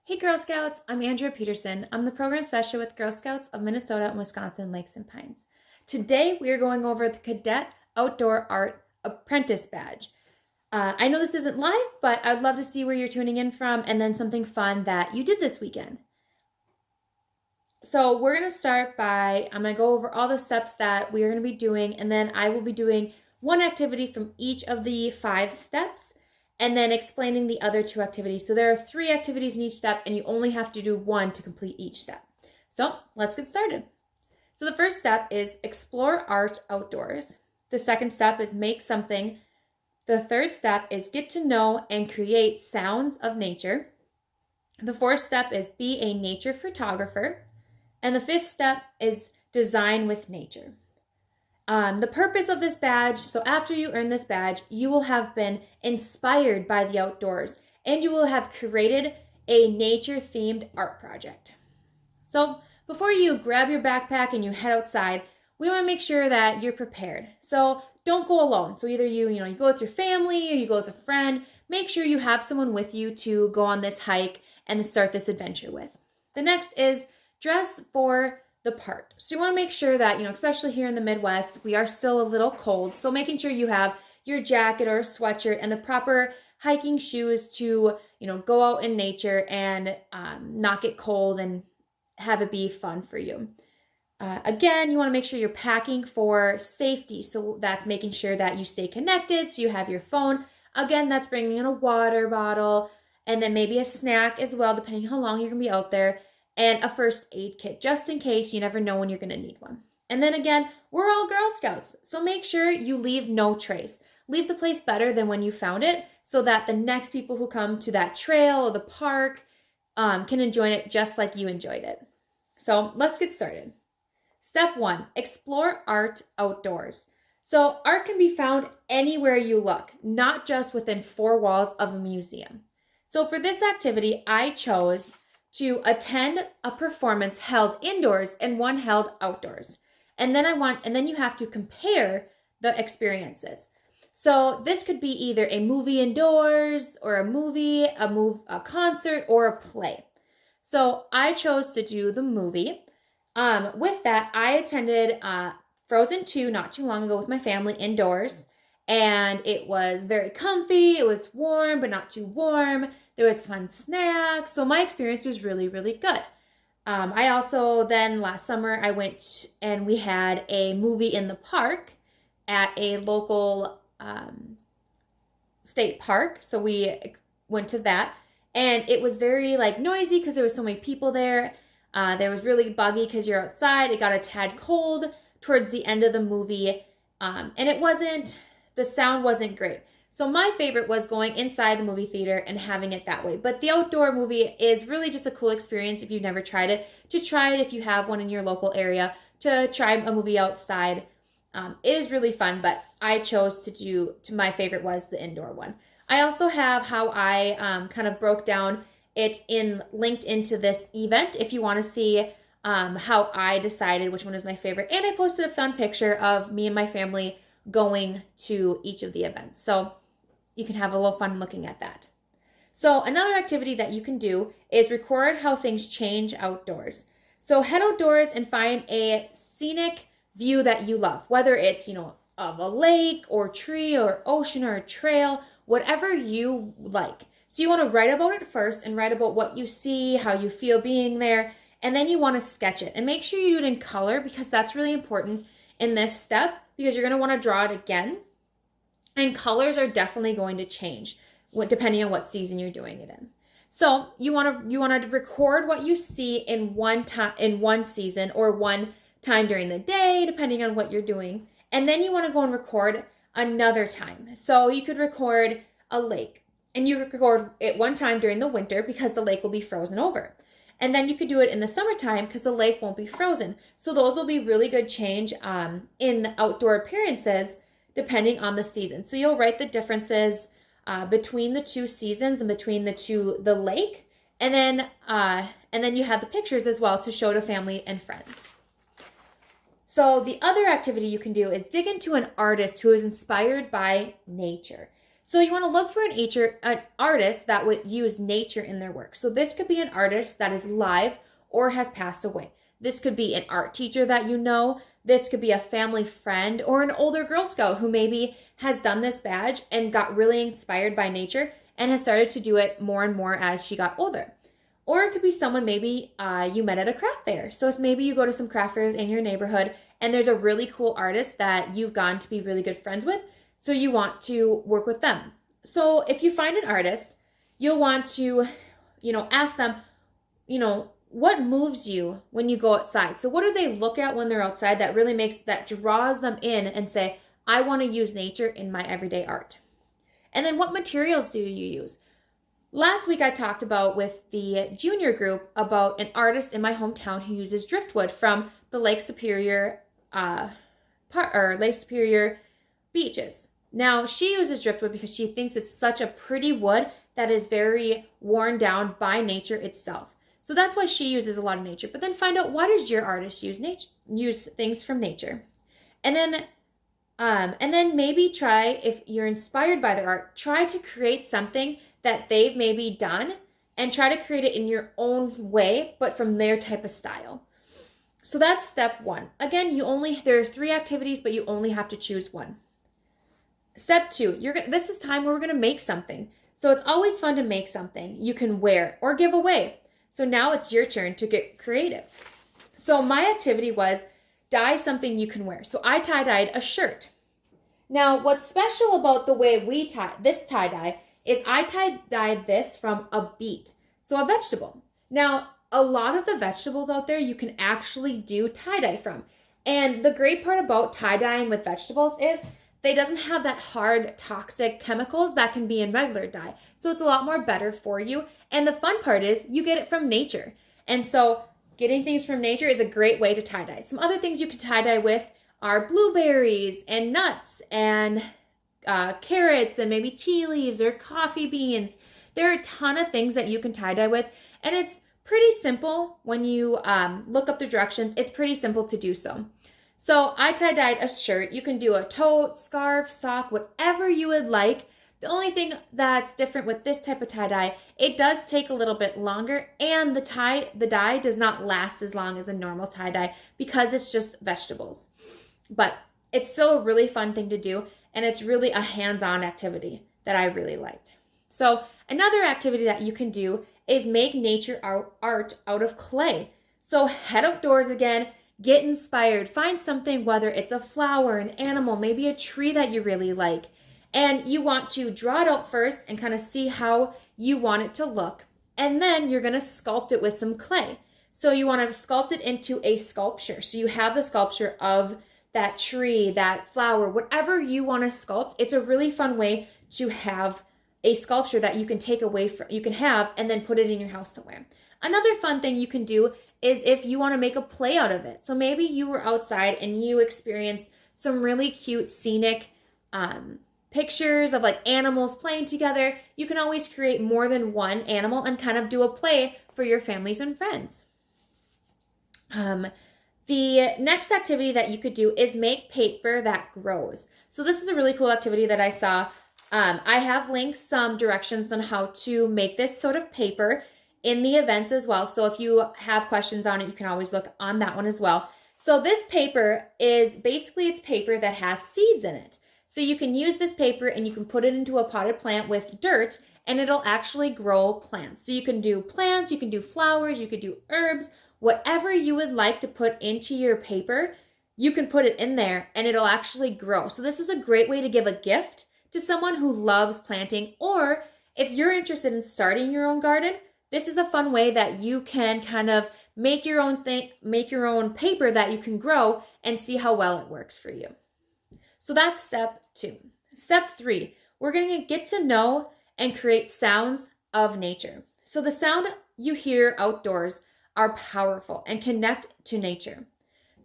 Hey Girl Scouts, I'm Andrea Peterson. I'm the program special with Girl Scouts of Minnesota and Wisconsin Lakes and Pines. Today we are going over the Cadette Outdoor Art Apprentice Badge. I know this isn't live, but I'd love to see where you're tuning in from and then something fun that you did this weekend. So we're going to start by, I'm going to go over all the steps that we are going to be doing, and then I will be doing one activity from each of the 5 steps, and then explaining the other 2 activities. So there are 3 activities in each step, and you only have to do 1 to complete each step. So let's get started. So the first step is explore art outdoors. The second step is make something. The third step is get to know and create sounds of nature. The fourth step is be a nature photographer. And the 5th step is design with nature. The purpose of this badge, so after you earn this badge, you will have been inspired by the outdoors and you will have created a nature-themed art project. So before you grab your backpack and you head outside, we want to make sure that you're prepared. So don't go alone. So either you go with your family or you go with a friend. Make sure you have someone with you to go on this hike and start this adventure with. The next is dress for the part. So you want to make sure that, especially here in the Midwest, we are still a little cold. So making sure you have your jacket or a sweatshirt and the proper hiking shoes to, go out in nature and not get cold and have it be fun for you. Again, you want to make sure you're packing for safety. So that's making sure that you stay connected. So you have your phone. Again, that's bringing in a water bottle and then maybe a snack as well, depending how long you're going to be out there. And a first aid kit, just in case. You never know when you're going to need one. And then again, we're all Girl Scouts, so make sure you leave no trace. Leave the place better than when you found it so that the next people who come to that trail or the park can enjoy it just like you enjoyed it. So let's get started. Step 1, explore art outdoors. So art can be found anywhere you look, not just within 4 walls of a museum. So for this activity, I chose to attend a performance held indoors and one held outdoors. And then you have to compare the experiences. So this could be either a movie indoors or a movie, a concert, or a play. So I chose to do the movie. With that, I attended Frozen 2 not too long ago with my family indoors. And it was very comfy. It was warm, but not too warm. There was fun snacks. So my experience was really, really good. I also then last summer I went and we had a movie in the park at a local state park. So we went to that and it was very noisy because there was so many people there. There was really buggy because you're outside. It got a tad cold towards the end of the movie. And the sound wasn't great. So my favorite was going inside the movie theater and having it that way. But the outdoor movie is really just a cool experience if you've never tried it. To try it if you have one in your local area. To try a movie outside. It is really fun, but I chose my favorite was the indoor one. I also have how I kind of broke down it linked into this event if you want to see how I decided which one is my favorite. And I posted a fun picture of me and my family going to each of the events. So you can have a little fun looking at that. So another activity that you can do is record how things change outdoors. So head outdoors and find a scenic view that you love, whether it's, of a lake or tree or ocean or a trail, whatever you like. So you want to write about it first and write about what you see, how you feel being there, and then you want to sketch it. And make sure you do it in color because that's really important in this step because you're going to want to draw it again. And colors are definitely going to change depending on what season you're doing it in. So you want to record what you see in one season or one time during the day, depending on what you're doing. And then you want to go and record another time. So you could record a lake and you could record it one time during the winter because the lake will be frozen over. And then you could do it in the summertime because the lake won't be frozen. So those will be really good change in outdoor appearances depending on the season. So you'll write the differences between the 2 seasons and between the lake. And then you have the pictures as well to show to family and friends. So the other activity you can do is dig into an artist who is inspired by nature. So you want to look for an artist that would use nature in their work. So this could be an artist that is live or has passed away. This could be an art teacher that you know. This could be a family friend or an older Girl Scout who maybe has done this badge and got really inspired by nature and has started to do it more and more as she got older. Or it could be someone maybe you met at a craft fair. So it's maybe you go to some craft fairs in your neighborhood and there's a really cool artist that you've gone to be really good friends with. So you want to work with them. So if you find an artist, you'll want to, ask them, what moves you when you go outside? So what do they look at when they're outside that draws them in and say, I want to use nature in my everyday art? And then what materials do you use? Last week I talked about with the junior group about an artist in my hometown who uses driftwood from the Lake Superior beaches. Now she uses driftwood because she thinks it's such a pretty wood that is very worn down by nature itself. So that's why she uses a lot of nature. But then find out, why does your artist use things from nature? And then maybe try, if you're inspired by their art, try to create something that they've maybe done and try to create it in your own way, but from their type of style. So that's step 1. Again, there are 3 activities, but you only have to choose one. Step 2, this is time where we're gonna make something. So it's always fun to make something you can wear or give away. So now it's your turn to get creative. So my activity was dye something you can wear. So I tie-dyed a shirt. Now, what's special about the way we this tie-dye is I tie-dyed this from a beet, so a vegetable. Now, a lot of the vegetables out there you can actually do tie-dye from. And the great part about tie-dyeing with vegetables is they doesn't have that hard toxic chemicals that can be in regular dye. So it's a lot more better for you. And the fun part is you get it from nature. And so getting things from nature is a great way to tie-dye. Some other things you can tie-dye with are blueberries and nuts and carrots and maybe tea leaves or coffee beans. There are a ton of things that you can tie-dye with, and it's pretty simple when you look up the directions. It's pretty simple to do so. So I tie-dyed a shirt. You can do a tote, scarf, sock, whatever you would like. The only thing that's different with this type of tie-dye, it does take a little bit longer, and the dye does not last as long as a normal tie-dye because it's just vegetables. But it's still a really fun thing to do, and it's really a hands-on activity that I really liked. So another activity that you can do is make nature art out of clay. So head outdoors again, get inspired, find something, whether it's a flower, an animal, maybe a tree that you really like, and you want to draw it out first and kind of see how you want it to look. And then you're going to sculpt it with some clay. So you want to sculpt it into a sculpture. So you have the sculpture of that tree, that flower, whatever you want to sculpt. It's a really fun way to have a sculpture that you can you can have and then put it in your house somewhere. Another fun thing you can do is if you want to make a play out of it. So maybe you were outside and you experienced some really cute scenic pictures of like animals playing together. You can always create more than one animal and kind of do a play for your families and friends. The next activity that you could do is make paper that grows. So this is a really cool activity that I saw. I have links, some directions on how to make this sort of paper in the events as well. So if you have questions on it, you can always look on that one as well. So this paper is basically, it's paper that has seeds in it. So you can use this paper and you can put it into a potted plant with dirt and it'll actually grow plants. So you can do plants, you can do flowers, you could do herbs, whatever you would like to put into your paper, you can put it in there and it'll actually grow. So this is a great way to give a gift to someone who loves planting, or if you're interested in starting your own garden, this is a fun way that you can kind of make your own paper that you can grow and see how well it works for you. So that's step 2. Step 3, we're going to get to know and create sounds of nature. So the sound you hear outdoors are powerful and connect to nature.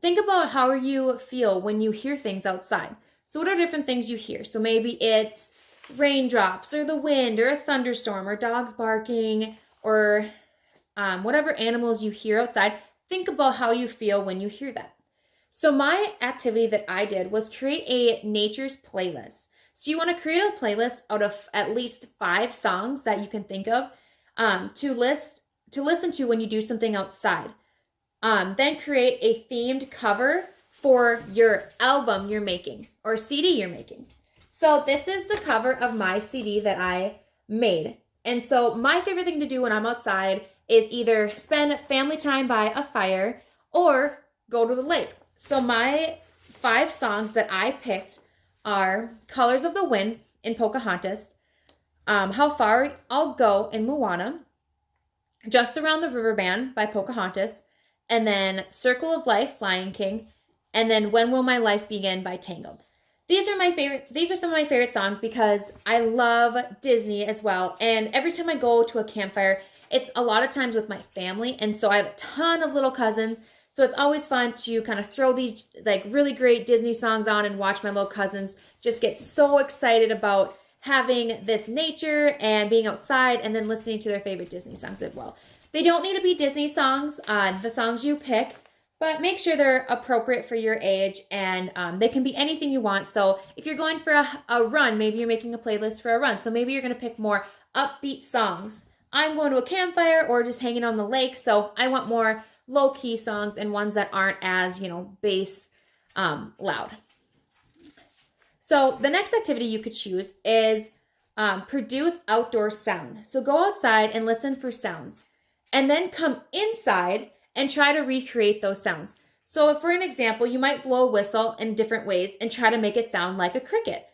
Think about how you feel when you hear things outside. So what are different things you hear? So maybe it's raindrops or the wind or a thunderstorm or dogs barking or whatever animals you hear outside. Think about how you feel when you hear that. So my activity that I did was create a nature's playlist. So you want to create a playlist out of at least 5 songs that you can think of to listen to when you do something outside. Then create a themed cover for your album you're making or CD you're making. So this is the cover of my CD that I made. And so my favorite thing to do when I'm outside is either spend family time by a fire or go to the lake. So my 5 songs that I picked are Colors of the Wind in Pocahontas, How Far I'll Go in Moana, Just Around the River Band by Pocahontas, and then Circle of Life, Lion King, and then When Will My Life Begin by Tangled. These are some of my favorite songs because I love Disney as well. And every time I go to a campfire, it's a lot of times with my family. And so I have a ton of little cousins. So it's always fun to kind of throw these like really great Disney songs on and watch my little cousins just get so excited about having this nature and being outside and then listening to their favorite Disney songs as well. They don't need to be Disney songs, the songs you pick, but make sure they're appropriate for your age, and they can be anything you want. So if you're going for a run, maybe you're making a playlist for a run. So maybe you're going to pick more upbeat songs. I'm going to a campfire or just hanging on the lake, so I want more low-key songs and ones that aren't as, bass loud. So the next activity you could choose is produce outdoor sound. So go outside and listen for sounds, and then come inside and try to recreate those sounds. So for an example, you might blow a whistle in different ways and try to make it sound like a cricket.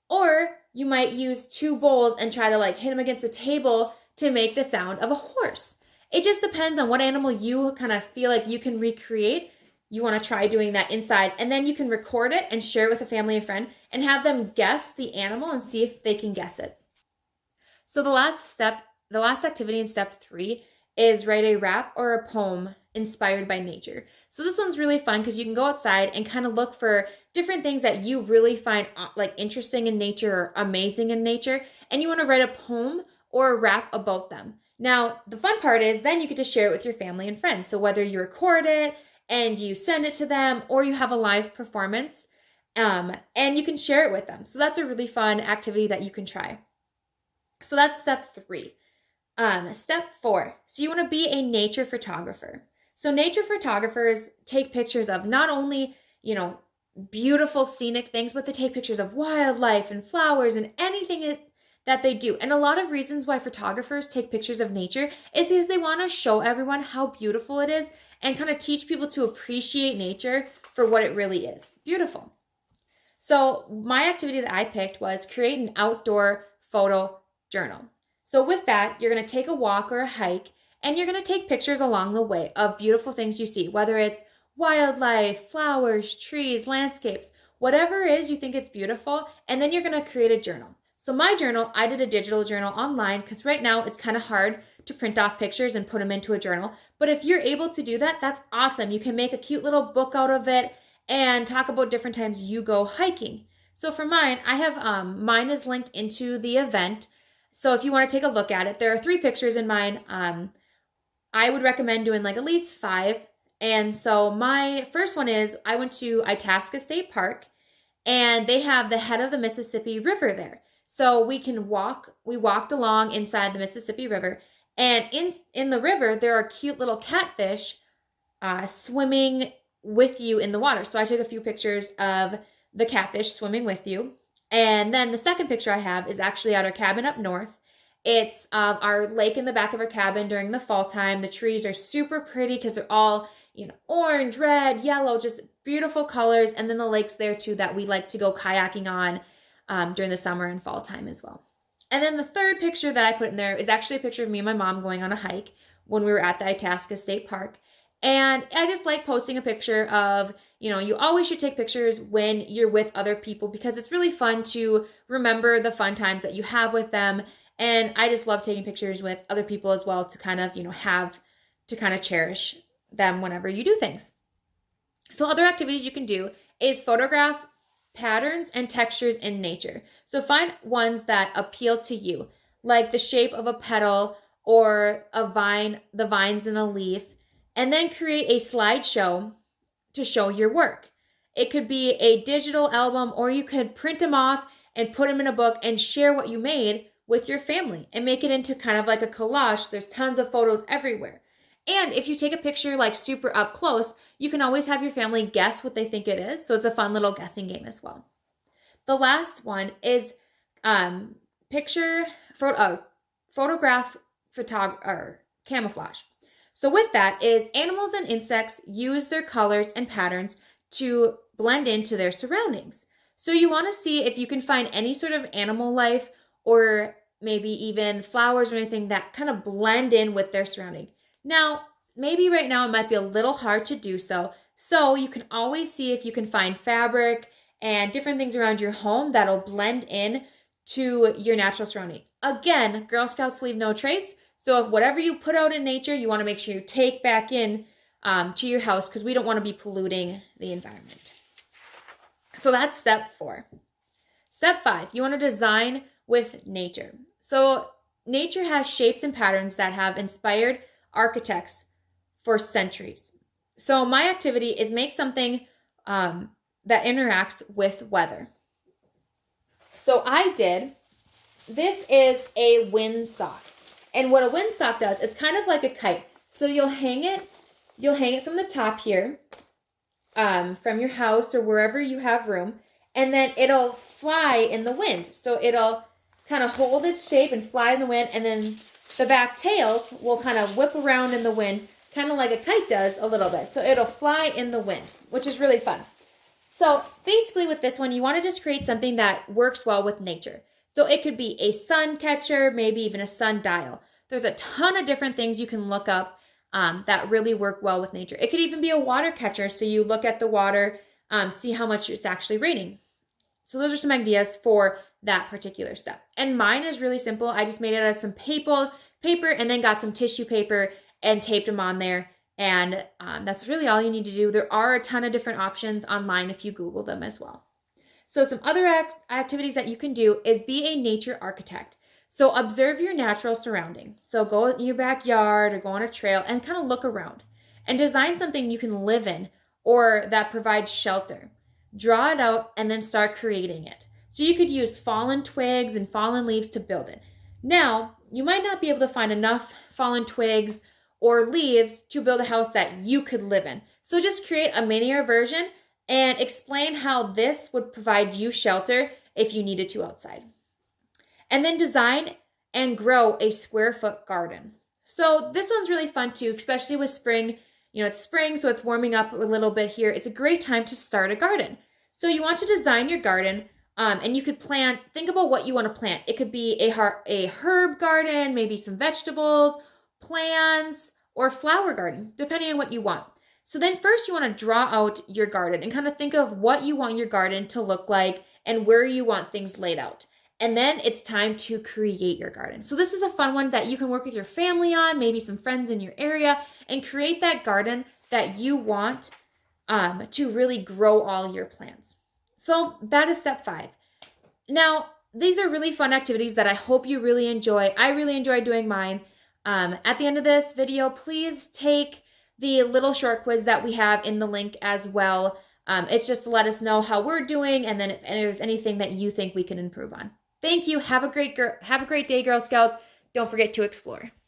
Or you might use 2 bowls and try to hit them against a table to make the sound of a horse. It just depends on what animal you kind of feel like you can recreate. You want to try doing that inside, and then you can record it and share it with a family and friend and have them guess the animal and see if they can guess it. So the last activity in step 3 is write a rap or a poem inspired by nature. So this one's really fun because you can go outside and kind of look for different things that you really find interesting in nature or amazing in nature, and you want to write a poem or a rap about them. Now, the fun part is then you get to share it with your family and friends. So whether you record it and you send it to them or you have a live performance, and you can share it with them. So that's a really fun activity that you can try. So that's step 3. Step 4. So you want to be a nature photographer. So nature photographers take pictures of not only, beautiful scenic things, but they take pictures of wildlife and flowers and anything that they do. And a lot of reasons why photographers take pictures of nature is because they want to show everyone how beautiful it is and kind of teach people to appreciate nature for what it really is. Beautiful. So my activity that I picked was create an outdoor photo journal. So with that, you're going to take a walk or a hike, and you're going to take pictures along the way of beautiful things you see, whether it's wildlife, flowers, trees, landscapes, whatever it is you think it's beautiful, and then you're going to create a journal. So my journal, I did a digital journal online because right now it's kind of hard to print off pictures and put them into a journal. But if you're able to do that, that's awesome. You can make a cute little book out of it and talk about different times you go hiking. So for mine, I have mine is linked into the event. So if you want to take a look at it, there are 3 pictures in mine. I would recommend doing at least 5. And so my first one is I went to Itasca State Park, and they have the head of the Mississippi River there. So we walked along inside the Mississippi River, and in the river, there are cute little catfish swimming with you in the water. So I took a few pictures of the catfish swimming with you. And then the second picture I have is actually at our cabin up north. It's our lake in the back of our cabin during the fall time. The trees are super pretty because they're all, orange, red, yellow, just beautiful colors. And then the lake's there too that we like to go kayaking on during the summer and fall time as well. And then the third picture that I put in there is actually a picture of me and my mom going on a hike when we were at the Itasca State Park. And I just like posting a picture of, you always should take pictures when you're with other people because it's really fun to remember the fun times that you have with them. And I just love taking pictures with other people as well to kind of, have to kind of cherish them whenever you do things. So other activities you can do is photograph patterns and textures in nature. So find ones that appeal to you, like the shape of a petal or a vine, the vines in a leaf, and then create a slideshow to show your work. It could be a digital album, or you could print them off and put them in a book and share what you made with your family and make it into kind of like a collage. There's tons of photos everywhere. And if you take a picture like super up close, you can always have your family guess what they think it is. So it's a fun little guessing game as well. The last one is photograph or camouflage. So with that is animals and insects use their colors and patterns to blend into their surroundings. So you want to see if you can find any sort of animal life or maybe even flowers or anything that kind of blend in with their surrounding. Now, maybe right now it might be a little hard to do so. So you can always see if you can find fabric and different things around your home that'll blend in to your natural surrounding. Again, Girl Scouts leave no trace. So if whatever you put out in nature, you want to make sure you take back in to your house because we don't want to be polluting the environment. So that's step 4. Step 5, you want to design with nature. So nature has shapes and patterns that have inspired architects for centuries. So my activity is make something that interacts with weather. So this is a windsock. And what a windsock does, it's kind of like a kite. So you'll hang it from the top here, from your house or wherever you have room, and then it'll fly in the wind. So it'll kind of hold its shape and fly in the wind, and then the back tails will kind of whip around in the wind, kind of like a kite does a little bit. So it'll fly in the wind, which is really fun. So basically with this one, you want to just create something that works well with nature. So it could be a sun catcher, maybe even a sundial. There's a ton of different things you can look up that really work well with nature. It could even be a water catcher. So you look at the water, see how much it's actually raining. So those are some ideas for that particular step. And mine is really simple. I just made it out of some paper and then got some tissue paper and taped them on there. And that's really all you need to do. There are a ton of different options online if you Google them as well. So some other activities that you can do is be a nature architect. So observe your natural surrounding. So go in your backyard or go on a trail and kind of look around and design something you can live in or that provides shelter. Draw it out and then start creating it. So you could use fallen twigs and fallen leaves to build it. Now, you might not be able to find enough fallen twigs or leaves to build a house that you could live in. So just create a miniature version and explain how this would provide you shelter if you needed to outside. And then design and grow a square foot garden. So this one's really fun too, especially with spring. You know, it's spring, so it's warming up a little bit here. It's a great time to start a garden. So you want to design your garden and you could think about what you want to plant. It could be a herb garden, maybe some vegetables, plants, or flower garden, depending on what you want. So then first you want to draw out your garden and kind of think of what you want your garden to look like and where you want things laid out. And then it's time to create your garden. So this is a fun one that you can work with your family on, maybe some friends in your area, and create that garden that you want to really grow all your plants. So that is step 5. Now, these are really fun activities that I hope you really enjoy. I really enjoy doing mine. At the end of this video, please take the little short quiz that we have in the link as well. It's just to let us know how we're doing and then if there's anything that you think we can improve on. Thank you. Have a great day, Girl Scouts. Don't forget to explore.